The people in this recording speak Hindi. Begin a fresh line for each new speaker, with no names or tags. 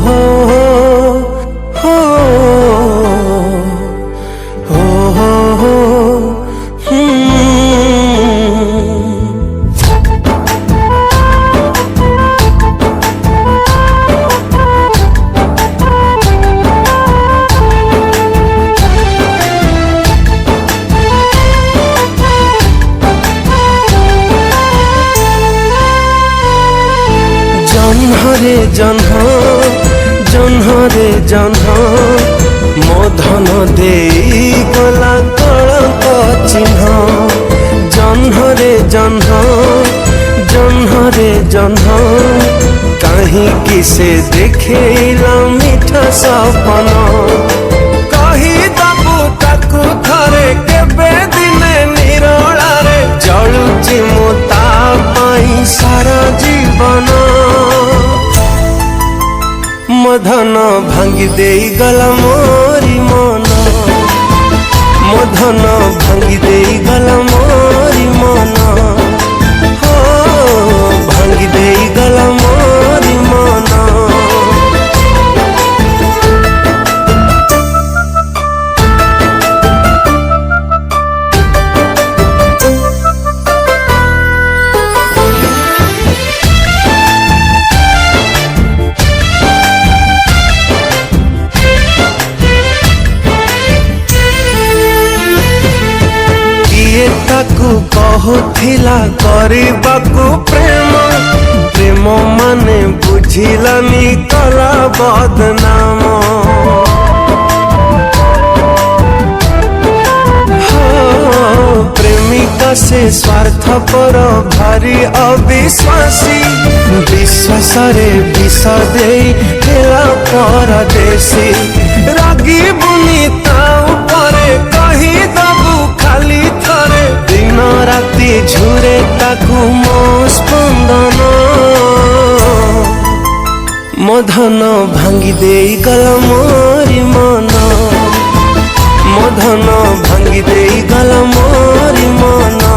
हो हो हो जन्हरे जन्ह जन्हरे जन्ह मो धन दे गला कलंक चिन्ह जन्हरे जन्ह जन्हरे जन्ह कहीं से देखेला मीठा सपन कही दबु ताकू थरे केबे दिने निरोलारे जलुची मो ता पाई सारा जीवन मधन भांगी दे गला मोरी मन मधन भांगी दे गला मोरी मन हो भांगी दे गला मोरी मन। ताकू कहूथिला करबाकू प्रेम प्रेम माने बुझिलानी कला बदनाम प्रेमिका से स्वार्थपर भारी अविश्वासी विश्वास रे विष दे परदेशी रागी बुनी ता उपरे कही दबु खाली थरे दिन राति झुरे ताकू मो स्पंदन मधन भांगी दे गला मोरी मन मधन भांगी दे गला मोरी मन।